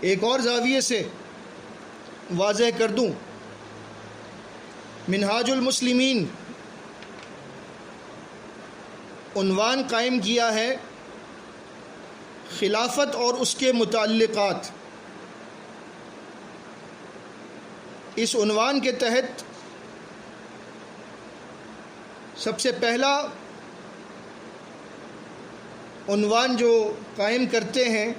ایک اور زاویے سے واضح کر دوں، منہاج المسلمین عنوان قائم کیا ہے خلافت اور اس کے متعلقات۔ اس عنوان کے تحت سب سے پہلا عنوان جو قائم کرتے ہیں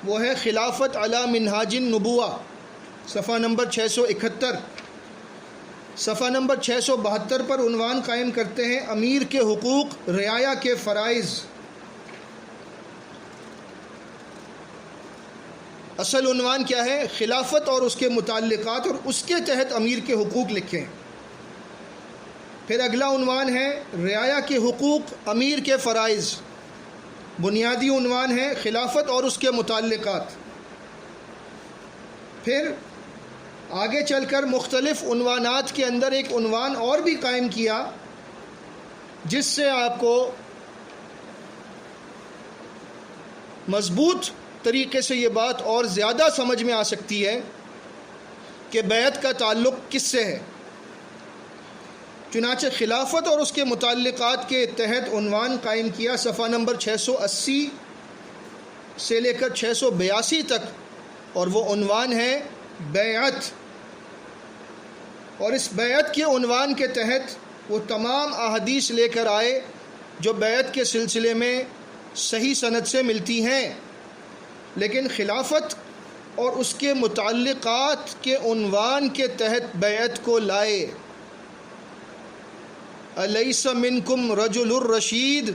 وہ ہے خلافت علی منہاج النبوہ، صفحہ نمبر 671۔ صفحہ نمبر 672 پر عنوان قائم کرتے ہیں امیر کے حقوق، رعایا کے فرائض۔ اصل عنوان کیا ہے؟ خلافت اور اس کے متعلقات، اور اس کے تحت امیر کے حقوق لکھیں۔ پھر اگلا عنوان ہے رعایا کے حقوق، امیر کے فرائض۔ بنیادی عنوان ہے خلافت اور اس کے متعلقات۔ پھر آگے چل کر مختلف عنوانات کے اندر ایک عنوان اور بھی قائم کیا جس سے آپ کو مضبوط طریقے سے یہ بات اور زیادہ سمجھ میں آ سکتی ہے کہ بیعت کا تعلق کس سے ہے۔ چنانچہ خلافت اور اس کے متعلقات کے تحت عنوان قائم کیا صفحہ نمبر 680 سے لے کر 682 تک، اور وہ عنوان ہے بیعت۔ اور اس بیعت کے عنوان کے تحت وہ تمام احادیث لے کر آئے جو بیعت کے سلسلے میں صحیح سند سے ملتی ہیں، لیکن خلافت اور اس کے متعلقات کے عنوان کے تحت بیعت کو لائے۔ الیس منکم رجل الرشید،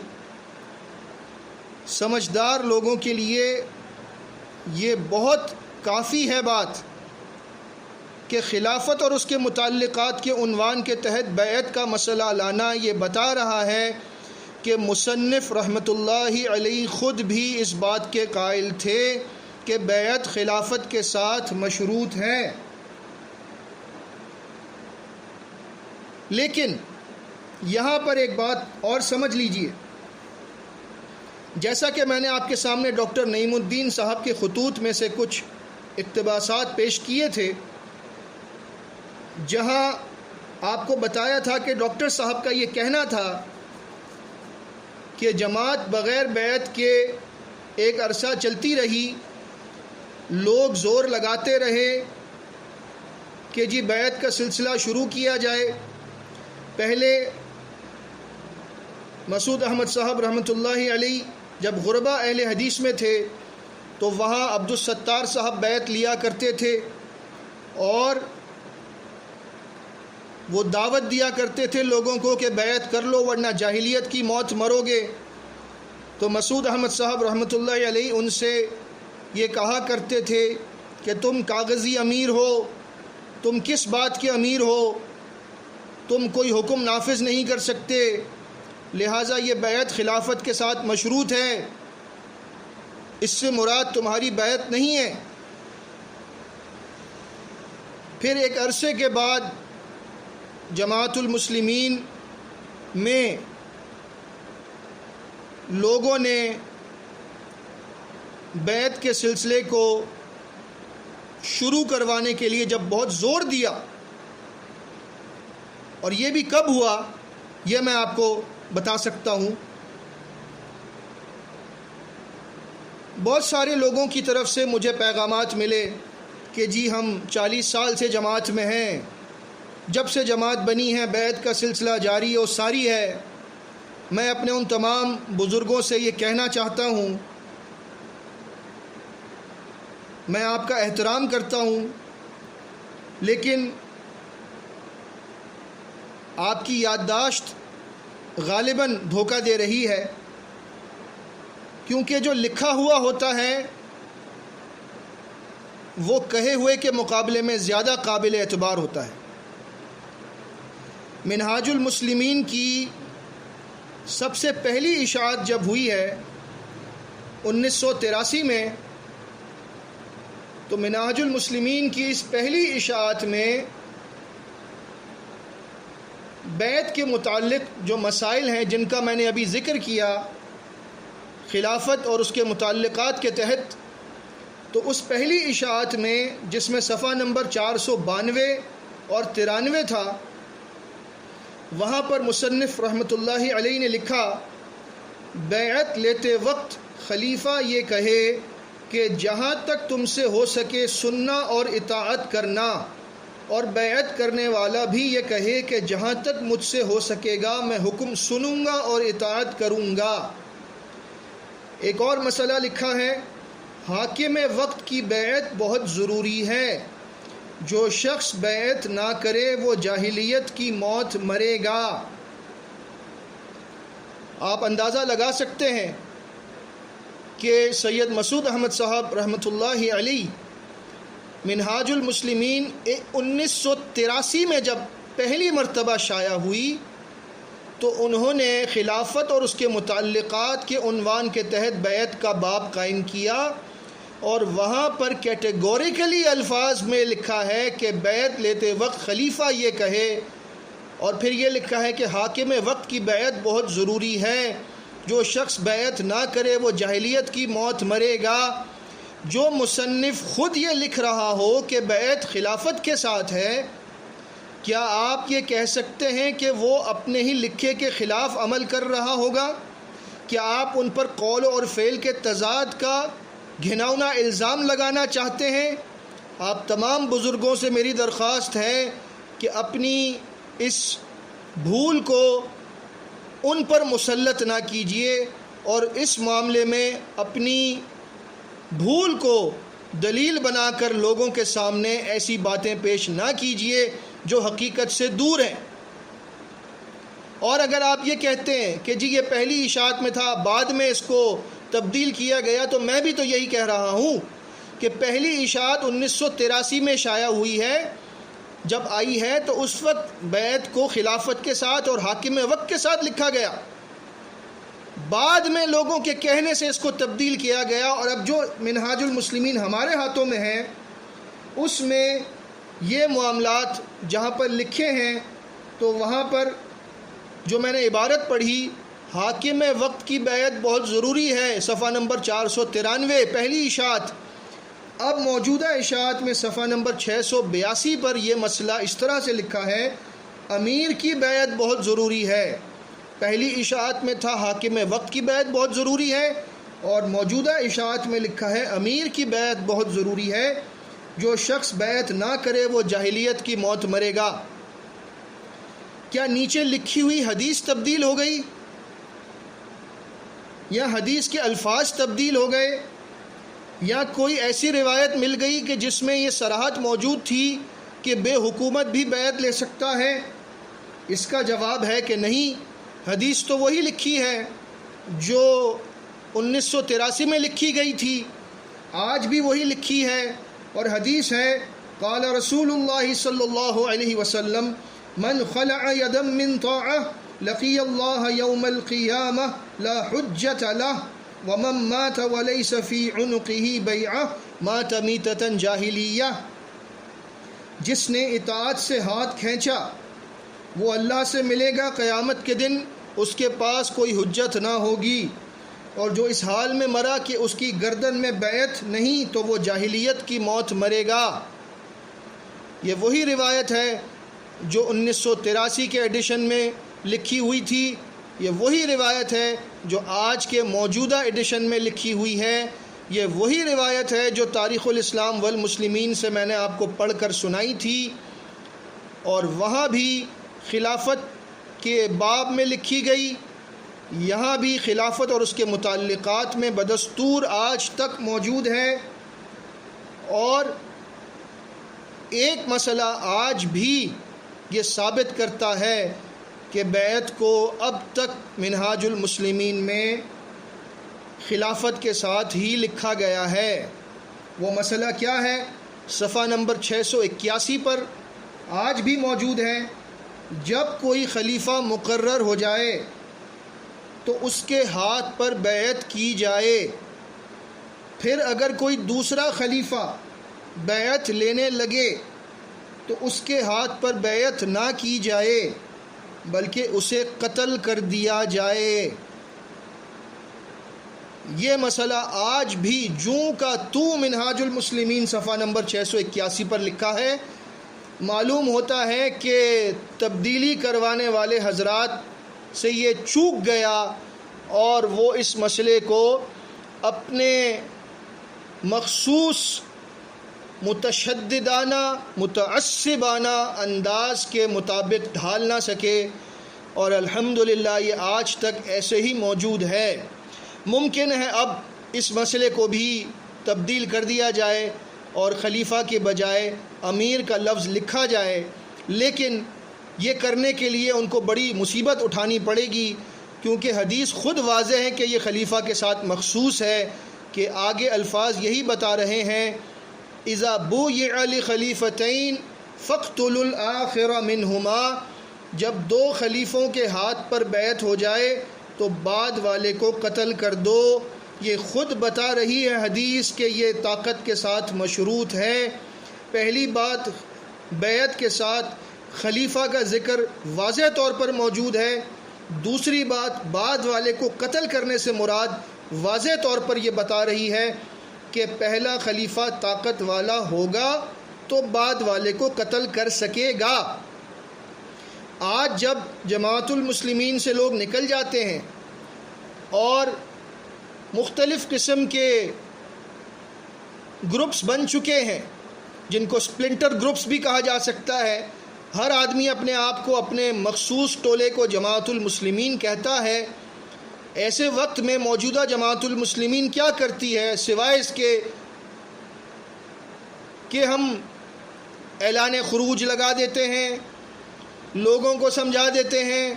سمجھدار لوگوں کے لیے یہ بہت کافی ہے بات کہ خلافت اور اس کے متعلقات کے عنوان کے تحت بیعت کا مسئلہ لانا یہ بتا رہا ہے کہ مصنف رحمۃ اللہ علیہ خود بھی اس بات کے قائل تھے کہ بیعت خلافت کے ساتھ مشروط ہے۔ لیکن یہاں پر ایک بات اور سمجھ لیجئے، جیسا کہ میں نے آپ کے سامنے ڈاکٹر نعیم الدین صاحب کے خطوط میں سے کچھ اقتباسات پیش کیے تھے، جہاں آپ کو بتایا تھا کہ ڈاکٹر صاحب کا یہ کہنا تھا کہ جماعت بغیر بیعت کے ایک عرصہ چلتی رہی، لوگ زور لگاتے رہے کہ جی بیعت کا سلسلہ شروع کیا جائے۔ پہلے مسعود احمد صاحب رحمۃ اللہ علیہ جب غربا اہل حدیث میں تھے تو وہاں عبدالستار صاحب بیعت لیا کرتے تھے اور وہ دعوت دیا کرتے تھے لوگوں کو کہ بیعت کر لو ورنہ جاہلیت کی موت مرو گے۔ تو مسعود احمد صاحب رحمۃ اللہ علیہ ان سے یہ کہا کرتے تھے کہ تم کاغذی امیر ہو، تم کس بات کے امیر ہو، تم کوئی حکم نافذ نہیں کر سکتے، لہٰذا یہ بیعت خلافت کے ساتھ مشروط ہے، اس سے مراد تمہاری بیعت نہیں ہے۔ پھر ایک عرصے کے بعد جماعت المسلمین میں لوگوں نے بیعت کے سلسلے کو شروع کروانے کے لیے جب بہت زور دیا، اور یہ بھی کب ہوا یہ میں آپ کو بتا سکتا ہوں۔ بہت سارے لوگوں کی طرف سے مجھے پیغامات ملے کہ جی ہم 40 سال سے جماعت میں ہیں، جب سے جماعت بنی ہے بیعت کا سلسلہ جاری و ساری ہے۔ میں اپنے ان تمام بزرگوں سے یہ کہنا چاہتا ہوں، میں آپ کا احترام کرتا ہوں، لیکن آپ کی یادداشت غالباً دھوکہ دے رہی ہے، کیونکہ جو لکھا ہوا ہوتا ہے وہ کہے ہوئے کے مقابلے میں زیادہ قابل اعتبار ہوتا ہے۔ منہاج المسلمین کی سب سے پہلی اشاعت جب ہوئی ہے 1983 میں، تو منہاج المسلمین کی اس پہلی اشاعت میں بیعت کے متعلق جو مسائل ہیں جن کا میں نے ابھی ذکر کیا، خلافت اور اس کے متعلقات کے تحت تو اس پہلی اشاعت میں جس میں صفحہ نمبر 492 اور 93 تھا، وہاں پر مصنف رحمۃ اللہ علیہ نے لکھا، بیعت لیتے وقت خلیفہ یہ کہے کہ جہاں تک تم سے ہو سکے سننا اور اطاعت کرنا، اور بیعت کرنے والا بھی یہ کہے کہ جہاں تک مجھ سے ہو سکے گا میں حکم سنوں گا اور اطاعت کروں گا۔ ایک اور مسئلہ لکھا ہے، حاکم وقت کی بیعت بہت ضروری ہے، جو شخص بیعت نہ کرے وہ جاہلیت کی موت مرے گا۔ آپ اندازہ لگا سکتے ہیں کہ سید مسعود احمد صاحب رحمۃ اللہ علیہ منہاج المسلمین 1983 میں جب پہلی مرتبہ شائع ہوئی تو انہوں نے خلافت اور اس کے متعلقات کے عنوان کے تحت بیعت کا باب قائم کیا، اور وہاں پر کیٹیگوریکلی الفاظ میں لکھا ہے کہ بیعت لیتے وقت خلیفہ یہ کہے، اور پھر یہ لکھا ہے کہ حاکم وقت کی بیعت بہت ضروری ہے، جو شخص بیعت نہ کرے وہ جاہلیت کی موت مرے گا۔ جو مصنف خود یہ لکھ رہا ہو کہ بیعت خلافت کے ساتھ ہے، کیا آپ یہ کہہ سکتے ہیں کہ وہ اپنے ہی لکھے کے خلاف عمل کر رہا ہوگا؟ کیا آپ ان پر قول اور فعل کے تضاد کا گھناؤنا الزام لگانا چاہتے ہیں؟ آپ تمام بزرگوں سے میری درخواست ہے کہ اپنی اس بھول کو ان پر مسلط نہ کیجیے، اور اس معاملے میں اپنی بھول کو دلیل بنا کر لوگوں کے سامنے ایسی باتیں پیش نہ کیجیے جو حقیقت سے دور ہیں۔ اور اگر آپ یہ کہتے ہیں کہ جی یہ پہلی اشاعت میں تھا، بعد میں اس کو تبدیل کیا گیا، تو میں بھی تو یہی کہہ رہا ہوں کہ پہلی اشاعت 1983 میں شائع ہوئی ہے۔ جب آئی ہے تو اس وقت بیعت کو خلافت کے ساتھ اور حاکم وقت کے ساتھ لکھا گیا، بعد میں لوگوں کے کہنے سے اس کو تبدیل کیا گیا، اور اب جو منہاج المسلمین ہمارے ہاتھوں میں ہے اس میں یہ معاملات جہاں پر لکھے ہیں، تو وہاں پر جو میں نے عبارت پڑھی، حاکم وقت کی بیعت بہت ضروری ہے، صفحہ نمبر 493 پہلی اشاعت، اب موجودہ اشاعت میں صفحہ نمبر 682 پر یہ مسئلہ اس طرح سے لکھا ہے، امیر کی بیعت بہت ضروری ہے۔ پہلی اشاعت میں تھا حاکم وقت کی بیعت بہت ضروری ہے، اور موجودہ اشاعت میں لکھا ہے امیر کی بیعت بہت ضروری ہے، جو شخص بیعت نہ کرے وہ جاہلیت کی موت مرے گا۔ کیا نیچے لکھی ہوئی حدیث تبدیل ہو گئی، یا حدیث کے الفاظ تبدیل ہو گئے، یا کوئی ایسی روایت مل گئی کہ جس میں یہ صراحت موجود تھی کہ بے حکومت بھی بیعت لے سکتا ہے؟ اس کا جواب ہے کہ نہیں، حدیث تو وہی لکھی ہے جو 1983 میں لکھی گئی تھی، آج بھی وہی لکھی ہے، اور حدیث ہے، قال رسول اللہ صلی اللہ علیہ وسلم من خلع یدا من طاعہ لقی اللہ یوم القیامہ لا حجت لہ ومن مات ولیس فی عنقہ بیعہ مات میتۃ جاہلیہ۔ جس نے اطاعت سے ہاتھ کھینچا وہ اللہ سے ملے گا قیامت کے دن، اس کے پاس کوئی حجت نہ ہوگی، اور جو اس حال میں مرا کہ اس کی گردن میں بیعت نہیں تو وہ جاہلیت کی موت مرے گا۔ یہ وہی روایت ہے جو 1983 کے ایڈیشن میں لکھی ہوئی تھی، یہ وہی روایت ہے جو آج کے موجودہ ایڈیشن میں لکھی ہوئی ہے، یہ وہی روایت ہے جو تاریخ الاسلام والمسلمین سے میں نے آپ کو پڑھ کر سنائی تھی، اور وہاں بھی خلافت کے باب میں لکھی گئی، یہاں بھی خلافت اور اس کے متعلقات میں بدستور آج تک موجود ہے۔ اور ایک مسئلہ آج بھی یہ ثابت کرتا ہے کہ بیعت کو اب تک منہاج المسلمین میں خلافت کے ساتھ ہی لکھا گیا ہے۔ وہ مسئلہ کیا ہے؟ صفحہ نمبر 681 پر آج بھی موجود ہے، جب کوئی خلیفہ مقرر ہو جائے تو اس کے ہاتھ پر بیعت کی جائے، پھر اگر کوئی دوسرا خلیفہ بیعت لینے لگے تو اس کے ہاتھ پر بیعت نہ کی جائے بلکہ اسے قتل کر دیا جائے۔ یہ مسئلہ آج بھی جوں کا تو منہاج المسلمین صفحہ نمبر 681 پر لکھا ہے۔ معلوم ہوتا ہے کہ تبدیلی کروانے والے حضرات سے یہ چوک گیا اور وہ اس مسئلے کو اپنے مخصوص متشددانہ متعصبانہ انداز کے مطابق ڈھال نہ سکے، اور الحمدللہ یہ آج تک ایسے ہی موجود ہے۔ ممکن ہے اب اس مسئلے کو بھی تبدیل کر دیا جائے اور خلیفہ کے بجائے امیر کا لفظ لکھا جائے، لیکن یہ کرنے کے لیے ان کو بڑی مصیبت اٹھانی پڑے گی، کیونکہ حدیث خود واضح ہے کہ یہ خلیفہ کے ساتھ مخصوص ہے، کہ آگے الفاظ یہی بتا رہے ہیں اذا بویع لخلیفتین فاقتلوا الآخر منہما، جب دو خلیفوں کے ہاتھ پر بیعت ہو جائے تو بعد والے کو قتل کر دو۔ یہ خود بتا رہی ہے حدیث کہ یہ طاقت کے ساتھ مشروط ہے۔ پہلی بات، بیعت کے ساتھ خلیفہ کا ذکر واضح طور پر موجود ہے۔ دوسری بات، بعد والے کو قتل کرنے سے مراد واضح طور پر یہ بتا رہی ہے کہ پہلا خلیفہ طاقت والا ہوگا تو بعد والے کو قتل کر سکے گا۔ آج جب جماعت المسلمین سے لوگ نکل جاتے ہیں اور مختلف قسم کے گروپس بن چکے ہیں، جن کو سپلنٹر گروپس بھی کہا جا سکتا ہے، ہر آدمی اپنے آپ کو اپنے مخصوص ٹولے کو جماعت المسلمین کہتا ہے، ایسے وقت میں موجودہ جماعت المسلمین کیا کرتی ہے سوائے اس کے کہ ہم اعلان خروج لگا دیتے ہیں، لوگوں کو سمجھا دیتے ہیں،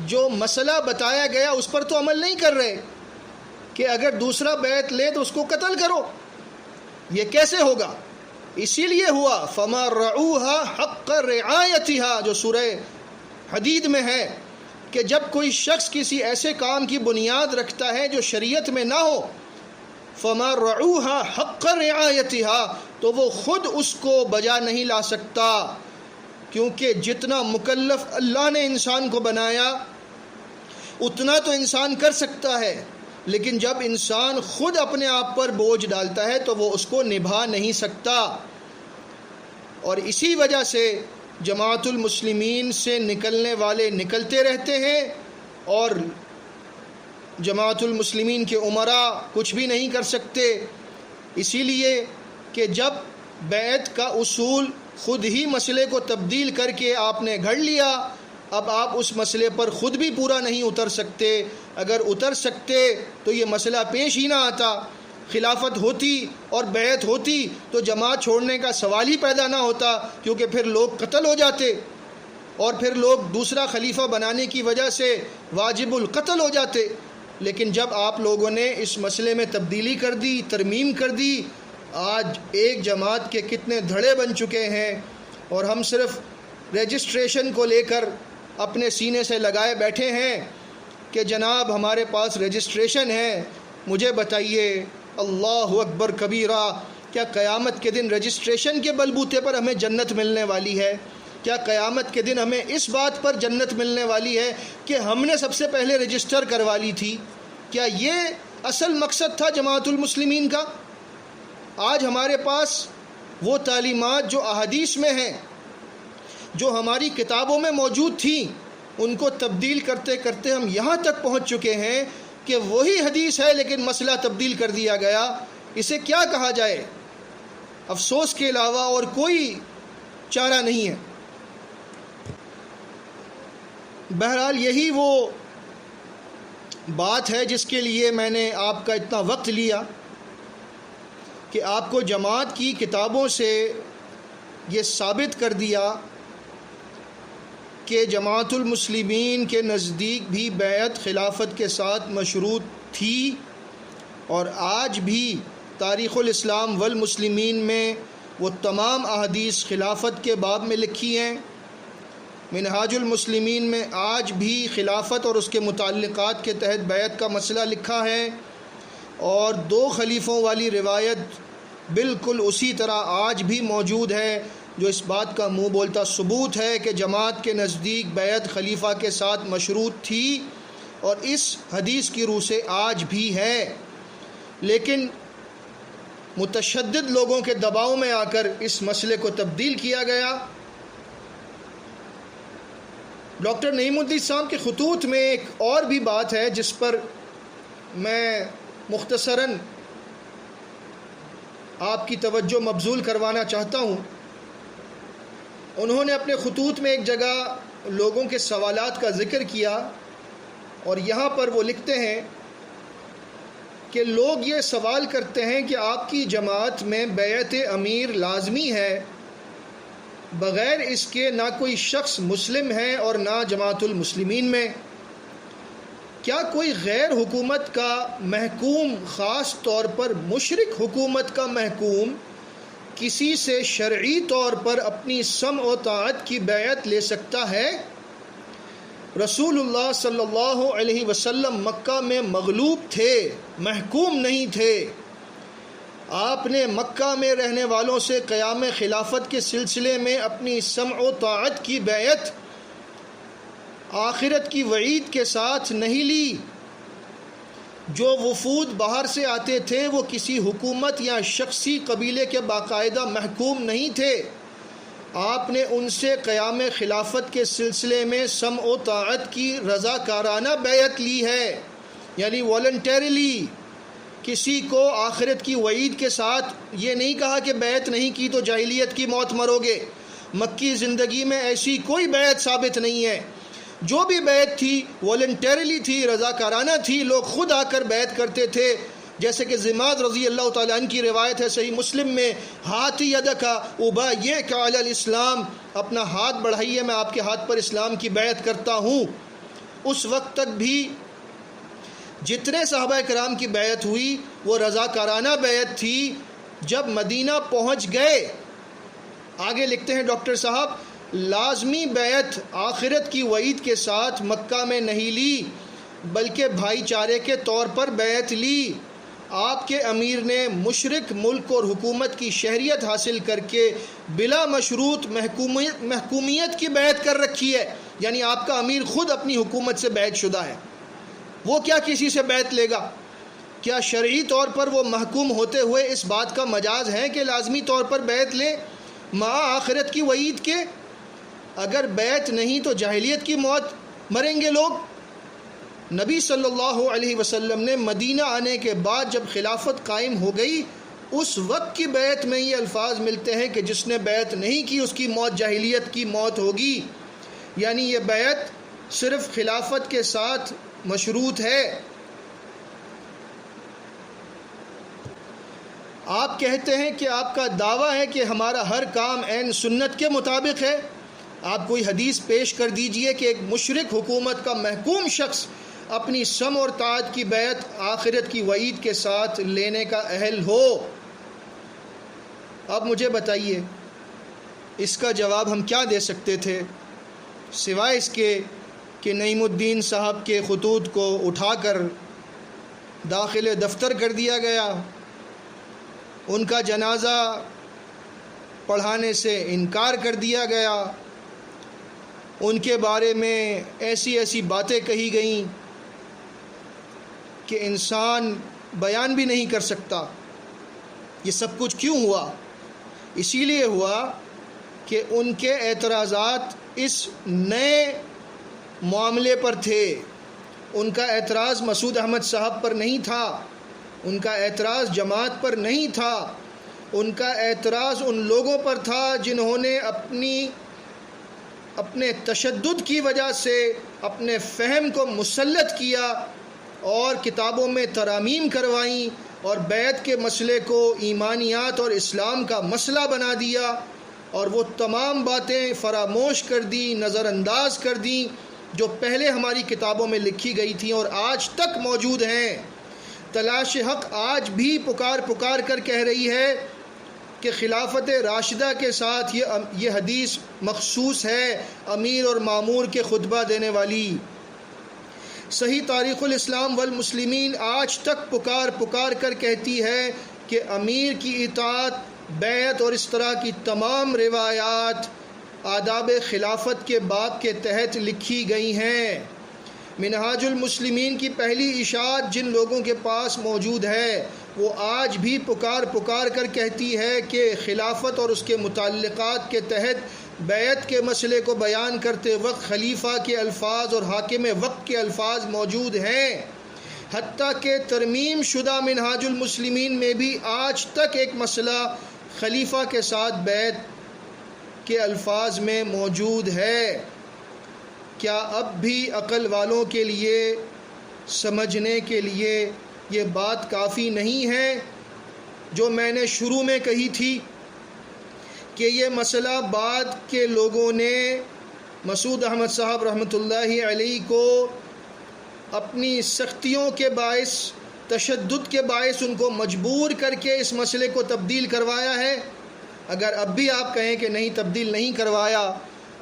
جو مسئلہ بتایا گیا اس پر تو عمل نہیں کر رہے کہ اگر دوسرا بیعت لے تو اس کو قتل کرو۔ یہ کیسے ہوگا؟ اسی لیے ہوا فما رعوها حق رعایتها، جو سورہ حدید میں ہے کہ جب کوئی شخص کسی ایسے کام کی بنیاد رکھتا ہے جو شریعت میں نہ ہو، فما رعوها حق رعایتها، تو وہ خود اس کو بجا نہیں لا سکتا، کیونکہ جتنا مکلف اللہ نے انسان کو بنایا اتنا تو انسان کر سکتا ہے، لیکن جب انسان خود اپنے آپ پر بوجھ ڈالتا ہے تو وہ اس کو نبھا نہیں سکتا۔ اور اسی وجہ سے جماعت المسلمین سے نکلنے والے نکلتے رہتے ہیں اور جماعت المسلمین کے امراء کچھ بھی نہیں کر سکتے، اسی لیے کہ جب بیعت کا اصول خود ہی مسئلے کو تبدیل کر کے آپ نے گھڑ لیا، اب آپ اس مسئلے پر خود بھی پورا نہیں اتر سکتے۔ اگر اتر سکتے تو یہ مسئلہ پیش ہی نہ آتا، خلافت ہوتی اور بیعت ہوتی تو جماعت چھوڑنے کا سوال ہی پیدا نہ ہوتا، کیونکہ پھر لوگ قتل ہو جاتے اور پھر لوگ دوسرا خلیفہ بنانے کی وجہ سے واجب القتل ہو جاتے۔ لیکن جب آپ لوگوں نے اس مسئلے میں تبدیلی کر دی، ترمیم کر دی، آج ایک جماعت کے کتنے دھڑے بن چکے ہیں، اور ہم صرف رجسٹریشن کو لے کر اپنے سینے سے لگائے بیٹھے ہیں کہ جناب ہمارے پاس رجسٹریشن ہے۔ مجھے بتائیے، اللہ اکبر کبیرہ، کیا قیامت کے دن رجسٹریشن کے بلبوتے پر ہمیں جنت ملنے والی ہے؟ کیا قیامت کے دن ہمیں اس بات پر جنت ملنے والی ہے کہ ہم نے سب سے پہلے رجسٹر کروا لی تھی؟ کیا یہ اصل مقصد تھا جماعت المسلمین کا؟ آج ہمارے پاس وہ تعلیمات جو احادیث میں ہیں، جو ہماری کتابوں میں موجود تھیں، ان کو تبدیل کرتے کرتے ہم یہاں تک پہنچ چکے ہیں کہ وہی حدیث ہے لیکن مسئلہ تبدیل کر دیا گیا۔ اسے کیا کہا جائے؟ افسوس کے علاوہ اور کوئی چارہ نہیں ہے۔ بہرحال یہی وہ بات ہے جس کے لیے میں نے آپ کا اتنا وقت لیا کہ آپ کو جماعت کی کتابوں سے یہ ثابت کر دیا کہ جماعت المسلمین کے نزدیک بھی بیعت خلافت کے ساتھ مشروط تھی، اور آج بھی تاریخ الاسلام والمسلمین میں وہ تمام احادیث خلافت کے باب میں لکھی ہیں۔ منہاج المسلمین میں آج بھی خلافت اور اس کے متعلقات کے تحت بیعت کا مسئلہ لکھا ہے، اور 2 خلیفوں والی روایت بالکل اسی طرح آج بھی موجود ہے، جو اس بات کا منہ بولتا ثبوت ہے کہ جماعت کے نزدیک بیعت خلیفہ کے ساتھ مشروط تھی، اور اس حدیث کی روح سے آج بھی ہے، لیکن متشدد لوگوں کے دباؤ میں آ کر اس مسئلے کو تبدیل کیا گیا۔ ڈاکٹر نعیم الدین صاحب کے خطوط میں ایک اور بھی بات ہے جس پر میں مختصراً آپ کی توجہ مبذول کروانا چاہتا ہوں۔ انہوں نے اپنے خطوط میں ایک جگہ لوگوں کے سوالات کا ذکر کیا، اور یہاں پر وہ لکھتے ہیں کہ لوگ یہ سوال کرتے ہیں کہ آپ کی جماعت میں بیعت امیر لازمی ہے، بغیر اس کے نہ کوئی شخص مسلم ہے اور نہ جماعت المسلمین میں، کیا کوئی غیر حکومت کا محکوم، خاص طور پر مشرک حکومت کا محکوم، کسی سے شرعی طور پر اپنی سمع و طاعت کی بیعت لے سکتا ہے؟ رسول اللہ صلی اللہ علیہ وسلم مکہ میں مغلوب تھے، محکوم نہیں تھے۔ آپ نے مکہ میں رہنے والوں سے قیام خلافت کے سلسلے میں اپنی سمع و طاعت کی بیعت آخرت کی وعید کے ساتھ نہیں لی۔ جو وفود باہر سے آتے تھے وہ کسی حکومت یا شخصی قبیلے کے باقاعدہ محکوم نہیں تھے، آپ نے ان سے قیام خلافت کے سلسلے میں سمع و طاعت کی رضاکارانہ بیعت لی ہے، یعنی والنٹیرلی۔ کسی کو آخرت کی وعید کے ساتھ یہ نہیں کہا کہ بیعت نہیں کی تو جاہلیت کی موت مرو گے۔ مکی زندگی میں ایسی کوئی بیعت ثابت نہیں ہے۔ جو بھی بیعت تھی والنٹیرلی تھی، رضاکارانہ تھی، لوگ خود آ کر بیعت کرتے تھے، جیسے کہ زماد رضی اللہ تعالیٰ عنہ کی روایت ہے صحیح مسلم میں، ہاتھ یدکا ابایعک علی الاسلام، اپنا ہاتھ بڑھائیے، میں آپ کے ہاتھ پر اسلام کی بیعت کرتا ہوں۔ اس وقت تک بھی جتنے صحابہ کرام کی بیعت ہوئی وہ رضاکارانہ بیعت تھی۔ جب مدینہ پہنچ گئے، آگے لکھتے ہیں ڈاکٹر صاحب، لازمی بیعت آخرت کی وعید کے ساتھ مکہ میں نہیں لی، بلکہ بھائی چارے کے طور پر بیعت لی۔ آپ کے امیر نے مشرک ملک اور حکومت کی شہریت حاصل کر کے بلا مشروط محکومیت کی بیعت کر رکھی ہے، یعنی آپ کا امیر خود اپنی حکومت سے بیعت شدہ ہے، وہ کیا کسی سے بیعت لے گا؟ کیا شرعی طور پر وہ محکوم ہوتے ہوئے اس بات کا مجاز ہے کہ لازمی طور پر بیعت لے مع آخرت کی وعید کے؟ اگر بیعت نہیں تو جاہلیت کی موت مریں گے لوگ۔ نبی صلی اللہ علیہ وسلم نے مدینہ آنے کے بعد جب خلافت قائم ہو گئی، اس وقت کی بیعت میں یہ الفاظ ملتے ہیں کہ جس نے بیعت نہیں کی اس کی موت جاہلیت کی موت ہوگی، یعنی یہ بیعت صرف خلافت کے ساتھ مشروط ہے۔ آپ کہتے ہیں کہ آپ کا دعویٰ ہے کہ ہمارا ہر کام عین سنت کے مطابق ہے۔ آپ کوئی حدیث پیش کر دیجئے کہ ایک مشرک حکومت کا محکوم شخص اپنی سمع اور طاعت کی بیعت آخرت کی وعید کے ساتھ لینے کا اہل ہو۔ اب مجھے بتائیے اس کا جواب ہم کیا دے سکتے تھے، سوائے اس کے کہ نعیم الدین صاحب کے خطوط کو اٹھا کر داخل دفتر کر دیا گیا، ان کا جنازہ پڑھانے سے انکار کر دیا گیا، ان کے بارے میں ایسی ایسی باتیں کہی گئیں کہ انسان بیان بھی نہیں کر سکتا۔ یہ سب کچھ کیوں ہوا؟ اسی لیے ہوا کہ ان کے اعتراضات اس نئے معاملے پر تھے۔ ان کا اعتراض مسعود احمد صاحب پر نہیں تھا، ان کا اعتراض جماعت پر نہیں تھا، ان کا اعتراض ان لوگوں پر تھا جنہوں نے اپنے تشدد کی وجہ سے اپنے فہم کو مسلط کیا اور کتابوں میں ترامیم کروائیں اور بیعت کے مسئلے کو ایمانیات اور اسلام کا مسئلہ بنا دیا، اور وہ تمام باتیں فراموش کر دی، نظر انداز کر دیں جو پہلے ہماری کتابوں میں لکھی گئی تھیں اور آج تک موجود ہیں۔ تلاش حق آج بھی پکار کر کہہ رہی ہے کہ خلافت راشدہ کے ساتھ یہ حدیث مخصوص ہے، امیر اور مامور کے خطبہ دینے والی۔ صحیح تاریخ الاسلام والمسلمین آج تک پکار کر کہتی ہے کہ امیر کی اطاعت، بیعت اور اس طرح کی تمام روایات آداب خلافت کے باب کے تحت لکھی گئی ہیں، منہاج المسلمین کی پہلی اشاعت جن لوگوں کے پاس موجود ہے وہ آج بھی پکار کر کہتی ہے کہ خلافت اور اس کے متعلقات کے تحت بیعت کے مسئلے کو بیان کرتے وقت خلیفہ کے الفاظ اور حاکم وقت کے الفاظ موجود ہیں۔ حتیٰ کہ ترمیم شدہ منہاج المسلمین میں بھی آج تک ایک مسئلہ خلیفہ کے ساتھ بیعت کے الفاظ میں موجود ہے۔ کیا اب بھی عقل والوں کے لیے سمجھنے کے لیے یہ بات کافی نہیں ہے جو میں نے شروع میں کہی تھی کہ یہ مسئلہ بعد کے لوگوں نے مسعود احمد صاحب رحمۃ اللہ علیہ کو اپنی سختیوں کے باعث، تشدد کے باعث ان کو مجبور کر کے اس مسئلے کو تبدیل کروایا ہے؟ اگر اب بھی آپ کہیں کہ نہیں تبدیل نہیں کروایا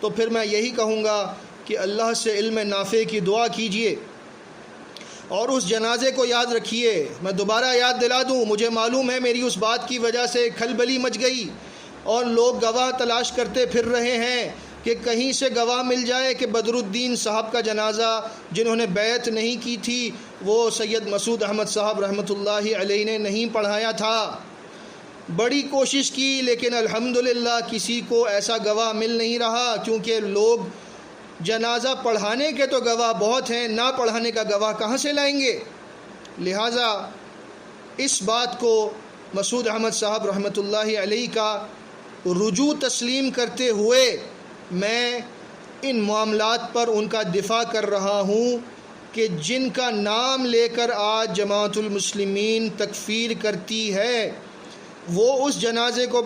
تو پھر میں یہی کہوں گا کہ اللہ سے علم نافع کی دعا کیجئے اور اس جنازے کو یاد رکھیے۔ میں دوبارہ یاد دلا دوں، مجھے معلوم ہے میری اس بات کی وجہ سے کھلبلی مچ گئی اور لوگ گواہ تلاش کرتے پھر رہے ہیں کہ کہیں سے گواہ مل جائے کہ بدر الدین صاحب کا جنازہ جنہوں نے بیعت نہیں کی تھی وہ سید مسعود احمد صاحب رحمۃ اللہ علیہ نے نہیں پڑھایا تھا۔ بڑی کوشش کی لیکن الحمدللہ کسی کو ایسا گواہ مل نہیں رہا، کیونکہ لوگ جنازہ پڑھانے کے تو گواہ بہت ہیں، نہ پڑھانے کا گواہ کہاں سے لائیں گے؟ لہٰذا اس بات کو مسعود احمد صاحب رحمۃ اللہ علیہ کا رجوع تسلیم کرتے ہوئے میں ان معاملات پر ان کا دفاع کر رہا ہوں کہ جن کا نام لے کر آج جماعت المسلمین تکفیر کرتی ہے وہ اس جنازے کو